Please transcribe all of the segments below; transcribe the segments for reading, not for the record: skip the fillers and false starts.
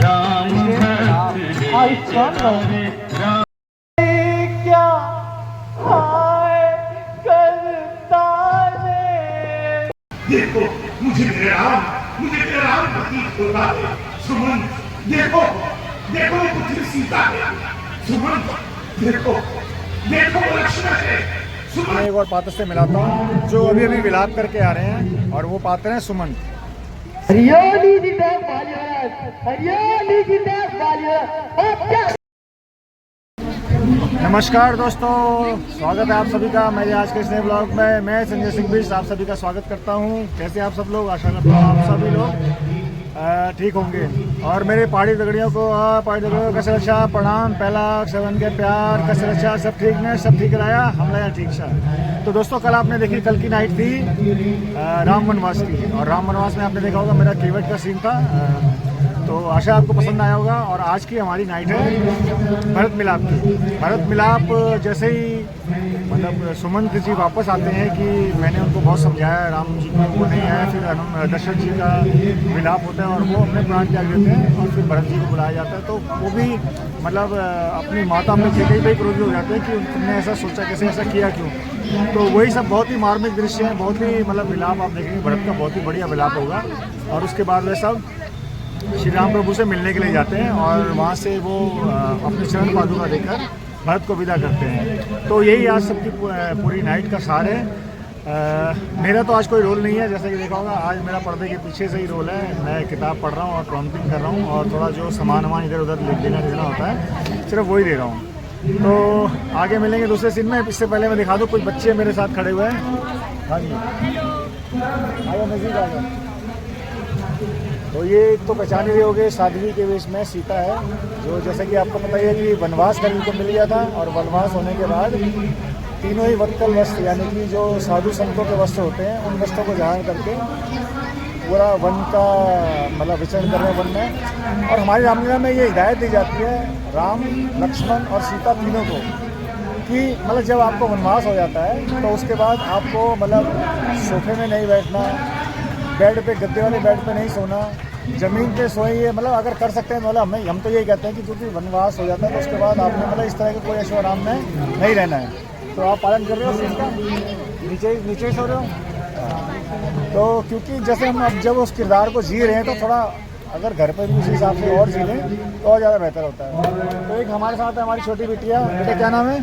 राम भक्त रे राम क्या हाय करता है। देखो मुझे मेरे राम प्रतीक होता है। सुमन देखो देखो ये पुत्री सीता है। सुमन देखो देखो वो लक्ष्मण है। मैं एक और पात्र से मिलाता हूँ जो अभी अभी विलाप करके आ रहे हैं, और वो पात्र हैं सुमन। हरियाली की तरफ हरियाली की तरफ। नमस्कार दोस्तों, स्वागत है आप सभी का मेरे आज के इस नए ब्लॉग में। मैं संजय सिंह बिष्ट आप सभी का स्वागत करता हूँ। कैसे आप सब लोग? आशा करता हूँ आप सभी लोग ठीक होंगे। और मेरे पहाड़ी दगड़ियों को कैसे अच्छा प्रणाम, पहला सेवन के प्यार, कैसे अच्छा सब ठीक ने, सब ठीक लाया, हम लाया ठीक सा। तो दोस्तों कल आपने देखी, कल की नाइट थी राम वनवास की, और राम वनवास में आपने देखा होगा मेरा कीवर्ड का सीन था। तो आशा आपको पसंद आया होगा। और आज की हमारी नाइट है भरत मिलाप की। भरत मिलाप जैसे ही मतलब सुमंत जी वापस आते हैं कि मैंने उनको बहुत समझाया, राम जी को वो नहीं आया, फिर दशरथ जी का मिलाप होता है और वो अपने प्राण त्याग देते हैं, और फिर भरत जी को बुलाया जाता है। तो वो भी मतलब अपनी माता अपने बेटे पे ही क्रोधित हो जाते हैं कि तुमने ऐसा सोचा, कैसे ऐसा किया क्यों। तो वही सब बहुत ही मार्मिक दृश्य है, बहुत ही मतलब विलाप आप देखेंगे भरत का, बहुत ही बढ़िया विलाप होगा। और उसके बाद वे सब श्री राम प्रभु से मिलने के लिए जाते हैं, और वहाँ से वो अपने चरण पादुका देकर भरत को विदा करते हैं। तो यही आज सबकी पूरी नाइट का सार है। मेरा तो आज कोई रोल नहीं है, जैसा कि देखा होगा आज मेरा पर्दे के पीछे से ही रोल है। मैं किताब पढ़ रहा हूँ और प्रॉम्प्टिंग कर रहा हूँ, और थोड़ा जो सामान इधर उधर देना होता है सिर्फ वही दे रहा हूँ। तो आगे मिलेंगे दूसरे सीन में। इससे पहले मैं दिखा दूँ, कुछ बच्चे मेरे साथ खड़े हुए हैं। हाँ जी, आइए नज़दीक आ जाओ। तो ये तो पहचान ही होगे, साध्वी के वेश में सीता है, जो जैसे कि आपको पता ही है कि वनवास करने को मिल गया था, और वनवास होने के बाद तीनों ही वत्कल वस्त्र यानी कि जो साधु संतों के वस्त्र होते हैं, उन वस्त्रों को धारण करके पूरा वन का मतलब विचरण कर रहे हैं वन में। और हमारी रामलीला में ये हिदायत दी जाती है राम, लक्ष्मण और सीता तीनों को कि मतलब जब आपको वनवास हो जाता है तो उसके बाद आपको मतलब सोफे में नहीं बैठना, बेड पे, गद्दे वाले बेड पे नहीं सोना, ज़मीन पे सोइए। मतलब अगर कर सकते हैं मतलब हम तो यही कहते हैं कि क्योंकि वनवास हो जाता है तो उसके बाद आपने मतलब इस तरह के कोई ऐशो आराम में नहीं रहना है। तो आप पालन कर रहे हो इसका, नीचे ही सो रहे हो। तो क्योंकि जैसे हम अब जब उस किरदार को जी रहे हैं तो थोड़ा अगर घर पर भी उसी हिसाब से और जी लें तो और ज़्यादा बेहतर होता है। तो एक हमारे साथ है हमारी छोटी बिटिया। बेटे क्या नाम है?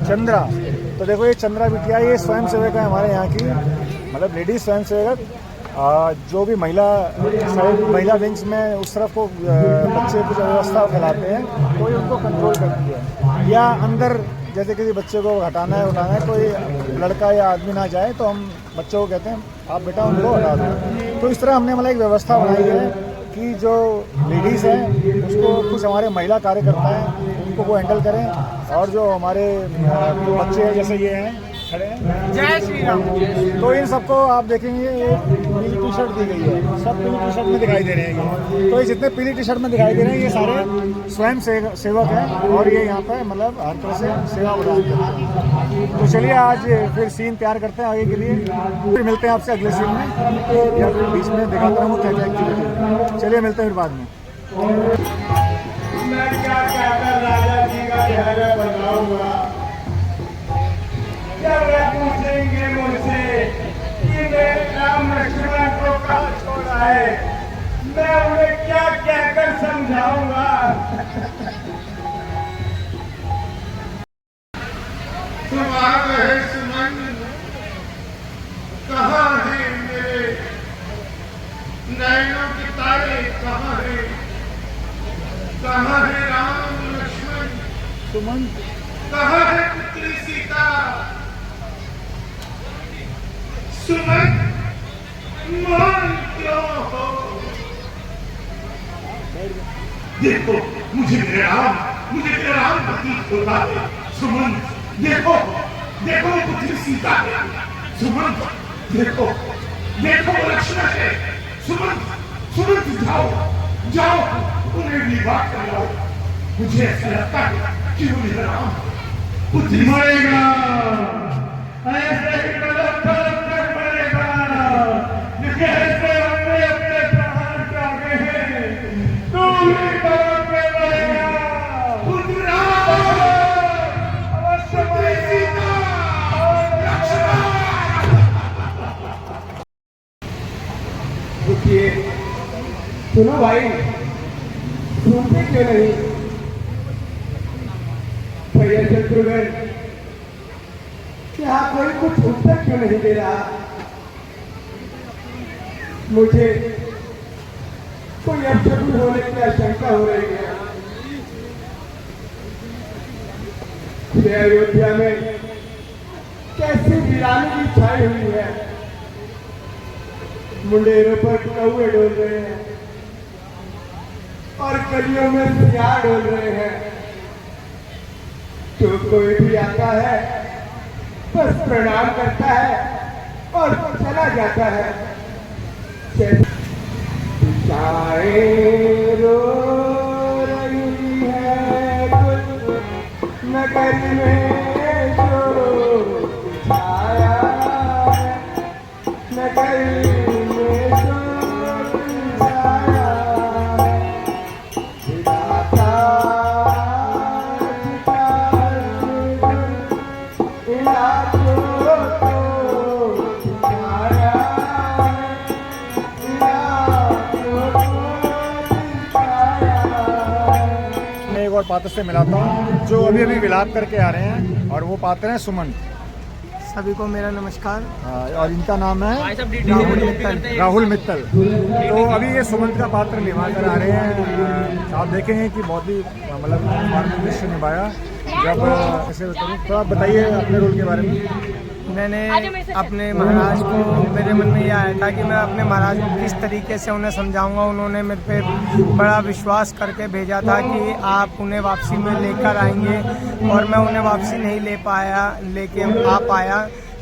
चंद्रा। तो देखो ये चंद्रा बिटिया, ये स्वयं सेवक है हमारे यहाँ की, मतलब लेडीज स्वयं सेवक। जो भी महिला विंग्स में उस तरफ को बच्चे कुछ अव्यवस्था फैलाते हैं तो ये उनको कंट्रोल करती है, या अंदर जैसे किसी बच्चे को हटाना है उठाना है, कोई लड़का या आदमी ना जाए तो हम बच्चों को कहते हैं आप बेटा उनको हटा दो। तो इस तरह हमने मतलब एक व्यवस्था बनाई है कि जो लेडीज़ हैं उसको कुछ हमारे महिला कार्यकर्ता हैं उनको वो हैंडल करें, और जो हमारे बच्चे हैं जैसे ये हैं खड़े हैं, जय श्री राम, तो इन सबको आप देखेंगे ये पीली टी शर्ट दी गई है, सब पीली टी शर्ट में दिखाई दे रहे हैं ये। तो ये जितने पीली टी शर्ट में दिखाई दे रहे हैं ये सारे स्वयं सेवक हैं, और ये यहाँ पे मतलब हर तरह से सेवा प्रदान करते हैं। तो चलिए आज फिर सीन तैयार करते हैं आगे के लिए, फिर मिलते हैं आपसे अगले सीन में, या फिर बीच में दिखाता रहूँ क्या क्या एक्टिविटी। चलिए मिलते हैं फिर बाद में। मैं क्या कहकर राजा जी का चेहरा बनाऊंगा जब वे पूछेंगे मुझसे कि मेरे राम लक्ष्मण को कहाँ छोड़ा है, मैं उन्हें क्या कहकर समझाऊंगा। सुभान है सुमन, कहाँ है मेरे नैनों के तारे, कहाँ है राम लक्ष्मण, सुमन कहाँ है पुत्री सीता। सुमन मान क्यों हो? देखो मुझे मेरे राम प्रतीक होता है। सुमन देखो देखो ये पुत्री सीता है। सुमन देखो वो लक्ष्मण है। सुमन जाओ उन्हें विवाह कराओ। मुझे ऐसा लगता है कि वो मेरा राम पुत्री मरेगा, ऐसे ही मरेगा, कैसे हमने अपने प्राण त्यागे हैं। सुनो भाई, सुनते क्यों नहीं? भैया शत्रुघ्न, क्या कोई कुछ उत्तर क्यों नहीं दे रहा? मुझे कोई अपशकुन होने की आशंका हो रही है। ये अयोध्या में कैसी वीरानी की छाई हुई है। मुंडेरों पर कौवे डोल रहे हैं और गलियों में सियार डोल रहे हैं। जो कोई भी आता है बस प्रणाम करता है और चला जाता है। दिशाएं रो रही है कुल नगर में शोर छाया है। नगर में शोर छाया है। विधाता मैं एक और पात्र से मिलाता हूँ जो अभी अभी विलाप करके आ रहे हैं, और वो पात्र हैं सुमन। सभी को मेरा नमस्कार। और इनका नाम है राहुल मित्तल। राहुल मित्तल। तो अभी ये सुमंत का पात्र निभा कर आ रहे हैं। आप देखेंगे कि बहुत ही मतलब मार्मिक दृश्य निभाया। जब ऐसे तो आप बताइए अपने रोल के बारे में। मैंने अपने महाराज को, मेरे मन में यह आया था कि मैं अपने महाराज को किस तरीके से उन्हें समझाऊंगा। उन्होंने मेरे पे बड़ा विश्वास करके भेजा था कि आप उन्हें वापसी में लेकर आएंगे, और मैं उन्हें वापसी नहीं लेके आ पाया।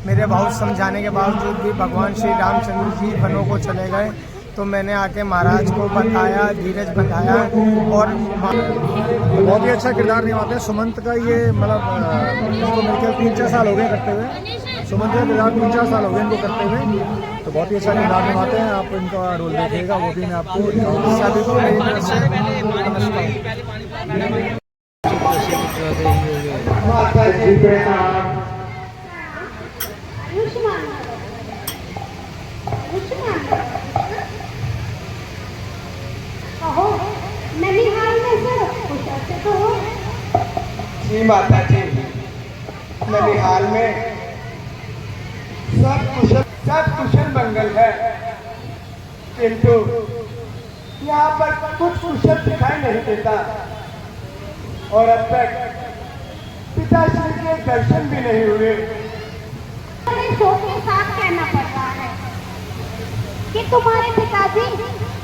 मेरे बहुत समझाने के बावजूद भी भगवान श्री रामचंद्र जी वनों को चले गए। तो मैंने आके महाराज को बताया, धीरज बताया, और बहुत ही अच्छा किरदार निभाते हैं सुमंत का। ये मतलब इसको मेरे ख्याल 3-4 साल हो गए करते हुए। सुमंत का किरदार 3-4 साल हो गए इनको करते हुए। तो बहुत ही अच्छा किरदार निभाते हैं। आप इनका रोल देखिएगा, वो भी मैं आपको सभी को मेरी तरफ से नमस्कार। माता जी प्रणाम। कहो, ननिहाल में सर कुशल से तो हो। जी माता जी, ननिहाल में सब कुशल मंगल है, किंतु यहाँ पर कुछ कुशल दिखाई नहीं देता। और अब तक पिताश्री के दर्शन भी नहीं हुए। शोक के साथ कहना पड़ रहा है कि तुम्हारे पिताजी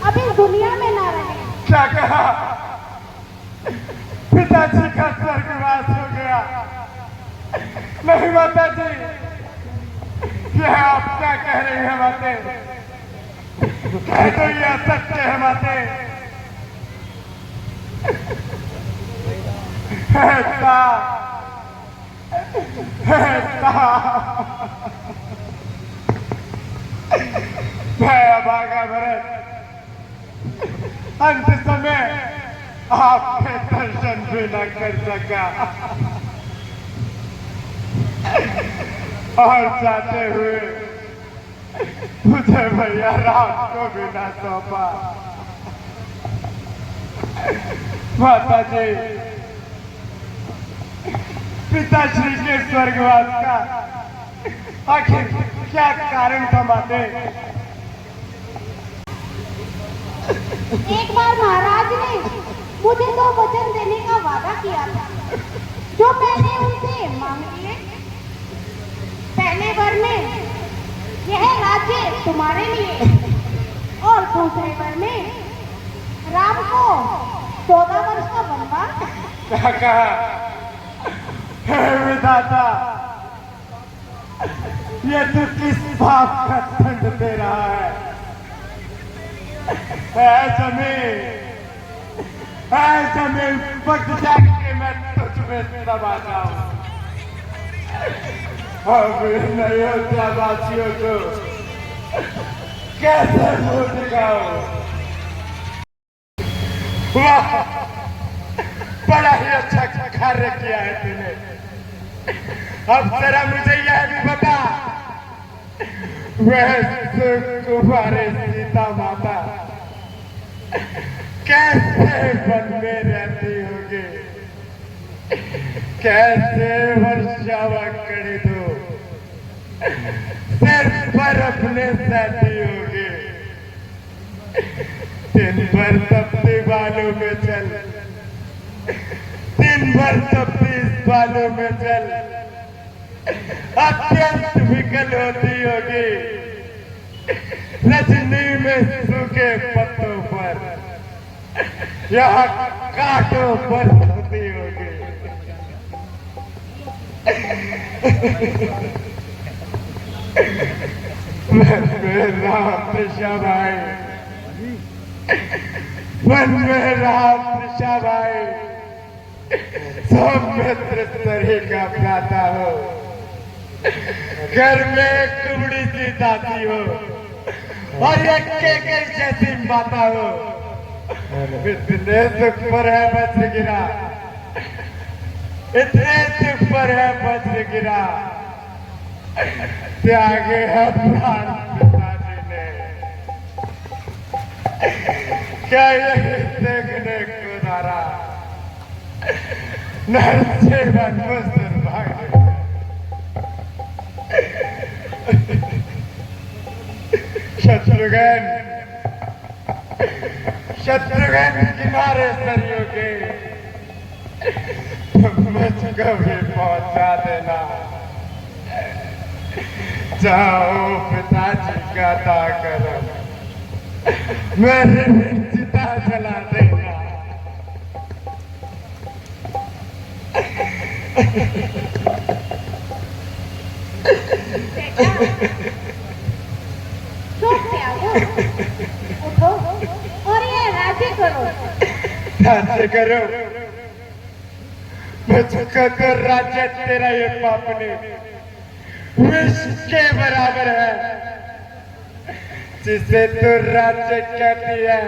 अब इस दुनिया में ना रहे। क्या कहा? पिताजी का स्वर्गवास हो गया? नहीं माता जी, यह आप क्या कह रही हैं माते? कह दो यह सत्य है माते। मैं अभागा भरत अंत समय आपके दर्शन भी न कर सका, और जाते हुए मुझे भैया राम को भी न सौंपा। माता जी, पिताश्री के स्वर्गवास का आखिर क्या कारण था माते? एक बार महाराज ने मुझे 2 वचन देने का वादा किया था, जो मैंने उनसे मांग लिए। पहले वर में यह राज्य तुम्हारे लिए, और दूसरे वर में राम को 14 वर्ष का वनवास। क्या कहा? हे विधाता, ये तू किस पाप का दंड दे रहा है? जमीन पक जाके मैं तुझ में दबा जाऊं। अब नहीं होता वासियों को कैसे भूल दिखाऊं? वाह, बड़ा ही अच्छा कार्य किया है तूने। अब जरा मुझे यह भी बता, वह कुमारी सीता माता कैसे वन में रहती होगी, कैसे वर्षावा कड़ी दो सिर पर अपने सहती होगी, दिन भर तपती बालों में चल, दिन भर तपती इस बालों में चल, अत्यंत विकल होती होगी, रजनी में सूखे पत्तों पर यहाँ कांटों पर होती होगी। राम त्रिशा भाई, मन में राम त्रिशा भाई, सौमित्र तरी का भ्राता हो, घर में एक कुबड़ी सी दादी हो और एक के जैसी माता हो, इतने दुख पर है वज्र गिरा, इतने दुख पर है वज्र गिरा, त्यागे है प्राण पिताजी ने, क्या यही देखने को नारा नरसेवन दुर्भाग्य। शत्रुघ्न शत्रुघ्न किनारे सरयू के मुझको भी पहुंचा देना, जाओ पिताजी का दा करो, मेरे चिता जला देना। उठो और ये राज्य करो। राज्य करो, मुझको तो राज्य तेरा ये बाप ने विष के बराबर है, जिसे तू राज्य कहती है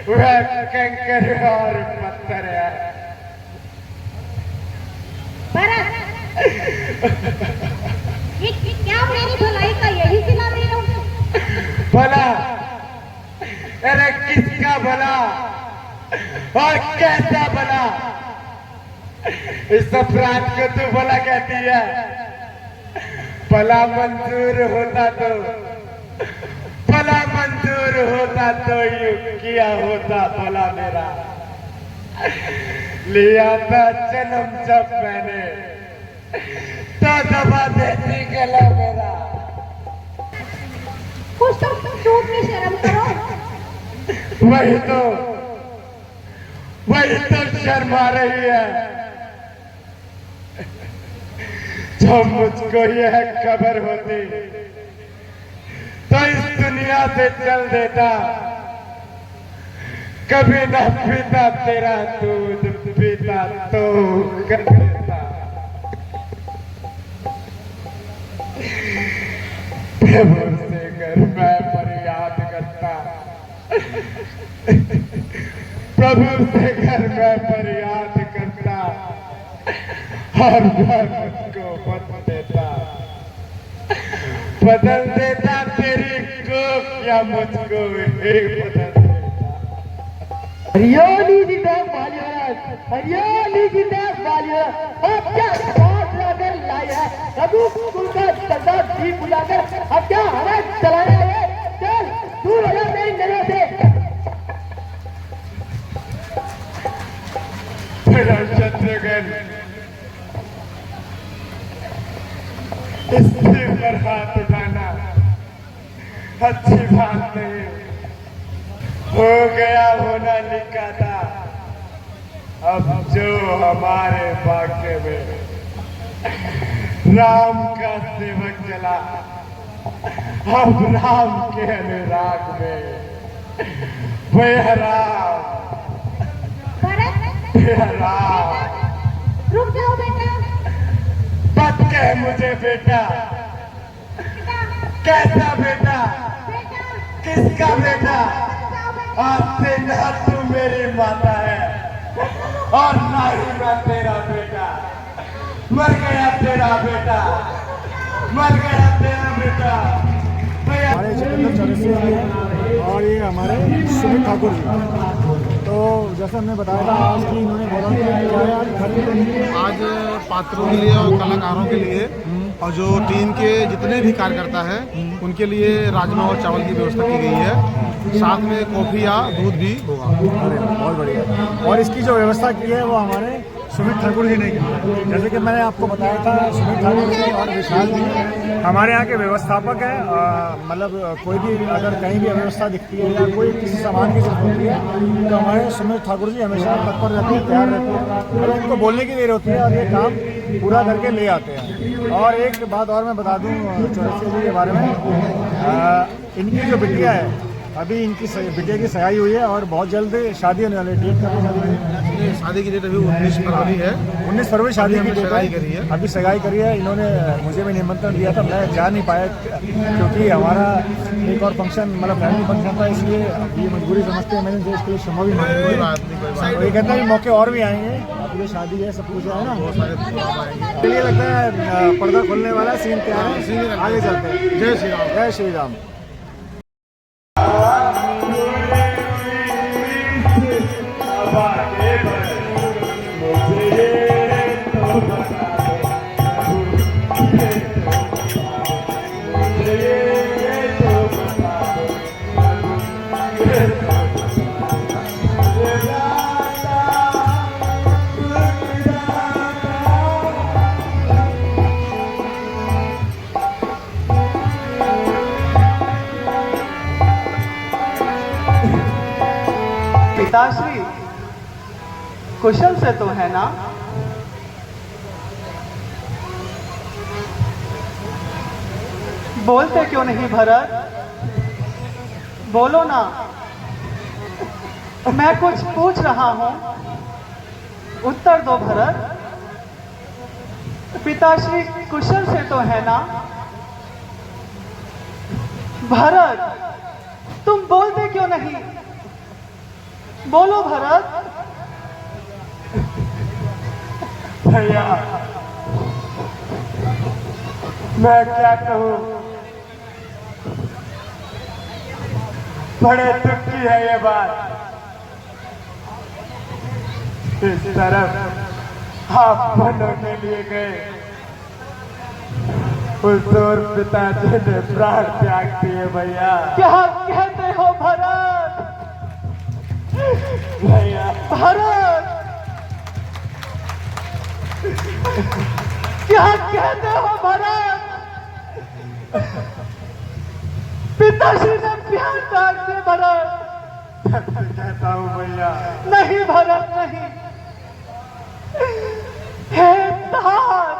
वह कंकर और पत्थर है। ये क्या मेरी भलाई का यही सिला रही हो? भला? अरे किसका भला और कैसा भला? इस अपराध को तू भला कहती है? भला मंजूर होता तो, भला मंजूर होता तो यूं किया होता भला मेरा, लिया था जन्म जब मैंने तो दबा देती गला मेरा। कुछ तो झूठ की शर्म करो। वही तो शर्मा रही है। जो मुझको यह खबर होती तो इस दुनिया से चल देता, कभी न पीता तेरा दूध, पीता तो कर देता। प्रभु से कर मैं फरियाद करता, प्रभु से कर मैं फरियाद करता और मैं मुझको बदल देता तेरी कोख या मुझको ही बदल देता। हरियाली की देख बालिया, हरियाली की देख बालिया, अब क्या बात लाकर लाई है, रघु कुल का सरदार जी बुलाकर अब क्या हमें चलाना है? चल दूर हो जा मेरी नजर से। शत्रुघ्न इसके पर हाथ उठाना अच्छी बात नहीं, हो गया होना लिखा था। अब जो हमारे भाग्य में राम का सेवक चला, अब राम के अनुराग में वह राम, वह राम। रुक जाओ बेटा। मत कह मुझे बेटा। कैसा बेटा? किसका बेटा? आज से ना तू मेरी माता है और ना ही मैं तेरा बेटा। मर गया तेरा बेटा, मर गया तेरा बेटा। हमारे सिकंदर चौरसिया जी हैं और ये हमारे सुमित ठाकुर जी। तो जैसे हमने बताया था आज की इन्होंने वॉलंटियर किया है आज घर के लिए, आज पात्रों के लिए और कलाकारों के लिए और जो टीम के जितने भी कार्यकर्ता हैं उनके लिए राजमा और चावल की व्यवस्था की गई है, साथ में कॉफ़ी या दूध भी होगा। अरे बहुत बढ़िया। और इसकी जो व्यवस्था की है वो हमारे सुमित ठाकुर जी ने की है। जैसे कि मैंने आपको बताया था, सुमित ठाकुर जी और विशाल जी हमारे यहाँ के व्यवस्थापक हैं। मतलब कोई भी अगर कहीं भी अव्यवस्था दिखती है या कोई किसी सामान की जरूरत होती है तो हमारे सुमित ठाकुर जी हमेशा तत्पर रहते हैं, तैयार रहते हैं। मतलब इनको बोलने की देर होती है और ये काम पूरा करके ले आते हैं। और एक बात और मैं बता दूँ चौरसिया जी के बारे में, इनकी जो बिटिया है अभी इनकी बिटिया की सगाई हुई है और बहुत जल्द शादी होने वाली है। डेट कब है? शादी की डेट अभी 19 फरवरी है। 19 फरवरी शादी की डेट सगाई करी है। अभी सगाई करी है। इन्होंने मुझे भी निमंत्रण दिया था, मैं जा नहीं पाया क्योंकि हमारा एक और फंक्शन मतलब फैमिली फंक्शन था, इसलिए ये मजबूरी समझते हैं। मैंने देश के लिए क्षमा भी मांगी। कोई बात नहीं, कोई बात तो ये कहते हैं मौके और भी आएंगे। अभी शादी है, सब कुछ है ना, बहुत सारे प्रोग्राम आएंगे। ये लगता है पर्दा खुलने वाला सीन तैयार है। आगे चलते हैं। जय श्री राम। जय श्री राम। पिताश्री कुशल से तो है ना? बोलते क्यों नहीं भरत? बोलो ना, मैं कुछ पूछ रहा हूं, उत्तर दो भरत। पिताश्री कुशल से तो है ना? भरत तुम बोलते क्यों नहीं? बोलो भरत। भैया मैं क्या कहूं, बड़े दुख की है ये बात। इस तरफ आप बनों के लिए गए, उस और पिताजी ने प्राण त्याग दिए। भैया क्या कहते हो भरत? भैया भरत क्या कहते हो भरत? पिताजी ने प्यार त्याग दिए भरत। कहता हूँ भैया नहीं भरत नहीं। हे तार,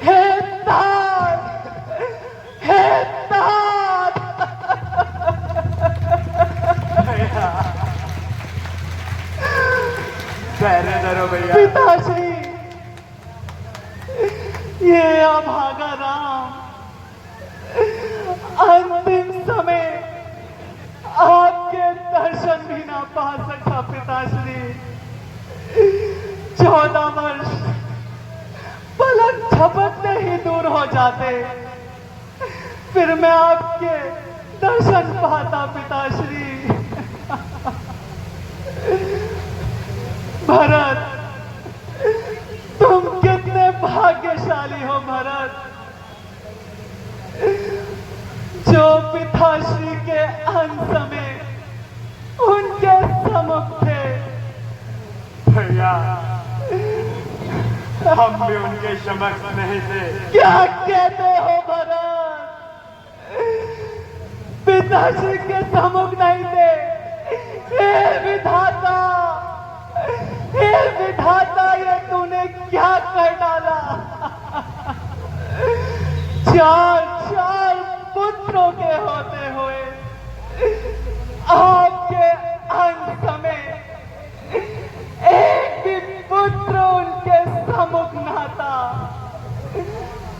हे तार, हे तार। भैया पिताश्री ये अभागा राम अंतिम समय आपके दर्शन भी ना पा सका। पिताश्री 14 वर्ष पलक झपकते ही दूर हो जाते, फिर मैं आपके दर्शन पाता। पिताश्री भरत तुम कितने भाग्यशाली हो भरत, जो पिताश्री के अंत में उनके सम्मुख थे। भैया हम भी उनके समक्ष नहीं थे। क्या कहते हो भरत? पिताश्री के सम्मुख नहीं थे? हे विधाता, हे विधाता, ये तूने क्या कर डाला? 4 पुत्रों के होते हुए आपके अंत में एक भी पुत्र उनके सम्मुख ना था।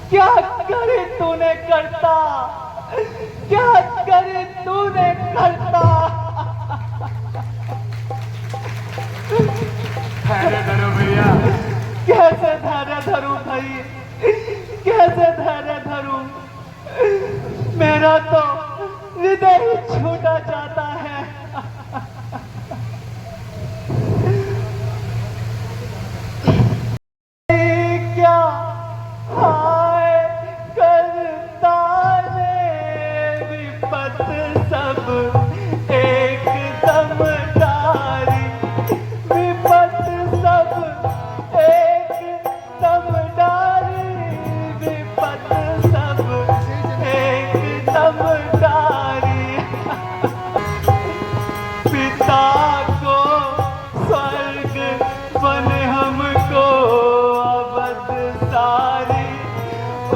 क्या करे तूने करता, क्या करे तूने करता? धैर्य धरो भैया। कैसे धैर्य धरूं भाई, कैसे धैर्य धरूं? मेरा तो हृदय ही छूटा जाता है। क्या हाय करता रे विपत सब एकदम डारी, विपत सब एकदम डारी, विपत सब एकदम डारी। पिता को स्वर्ग वन हमको अवध सारी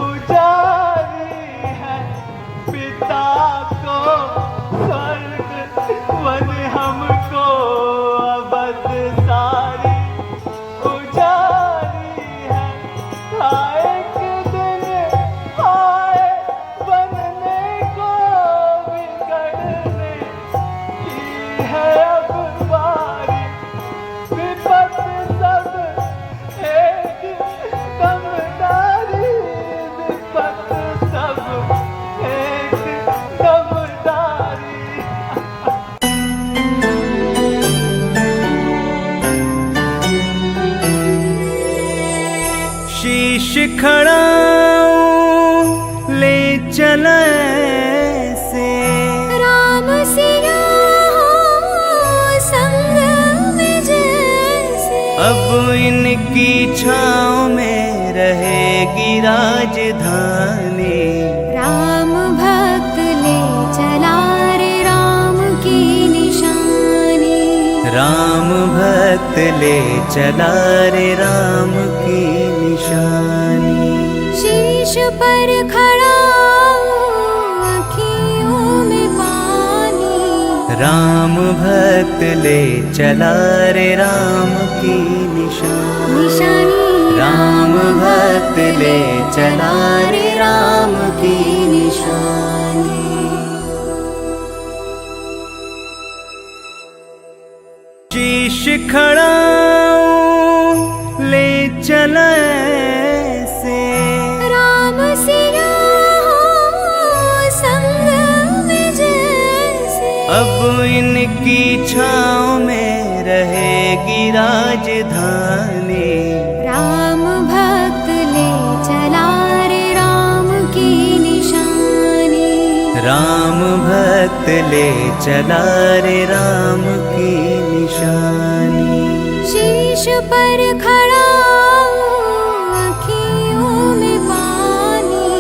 उजारी है। पिता को स्वर्ग वन हमको अवध सारी उजारी है। एक दिन आए बनने को बिगड़ने की है अब बारी, विपत सब एकदम डारी, विपत सब एकदम डारी। शीश खड़ाऊं ले चले से राम सिया हो संग में जैसे, अब इनकी छाँव में रहेगी राजधानी। राम भक्त ले चला रे राम की निशानी, राम भक्त ले चला रे राम की निशानी। शीश पर खड़ा अखियों में पानी, राम भक्त ले चला रे राम की निशानी। निशानी राम भक्त ले चला रे राम की निशानी। शीश खड़ाऊं ले चले से राम सिया हो संग में जैसे, अब इनकी छाँव में रहेगी राजधानी। राम भक्त ले चला रे राम की निशानी, राम भक्त ले चला रे राम की निशानी। शीश पर खड़ा अखियों में पानी,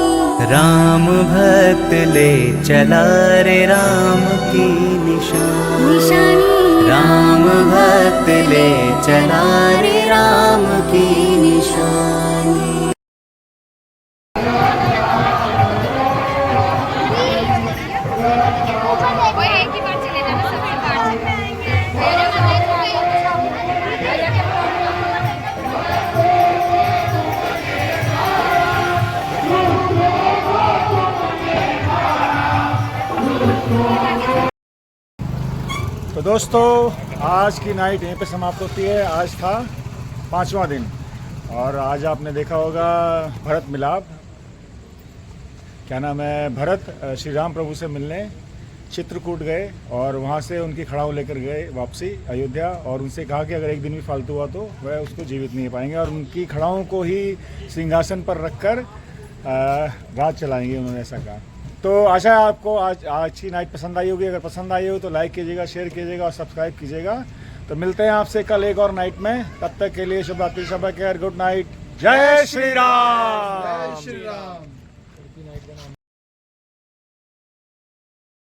राम भक्त ले चला रे राम की निशानी। निशानी राम भक्त ले चला रे राम की निशानी। वो एक ही बार चले जाना, सभी बार तो दोस्तों आज की नाइट यहीं पे समाप्त होती है। आज था 5वां दिन और आज आपने देखा होगा भरत मिलाप, क्या नाम है, भरत श्री राम प्रभु से मिलने चित्रकूट गए और वहाँ से उनकी खड़ाऊ लेकर गए वापसी अयोध्या और उनसे कहा कि अगर एक दिन भी फालतू हुआ तो वह उसको जीवित नहीं पाएंगे और उनकी खड़ाओं को ही सिंहासन पर रखकर राज चलाएंगे, उन्होंने ऐसा कहा। तो आशा है आपको आज की नाइट पसंद आई होगी। अगर पसंद आई हो तो लाइक कीजिएगा, शेयर कीजिएगा और सब्सक्राइब कीजिएगा। तो मिलते हैं आपसे कल एक और नाइट में, तब तक के लिए शुभ रात्रि, शब खैर, गुड नाइट, जय श्री राम। जय श्री राम।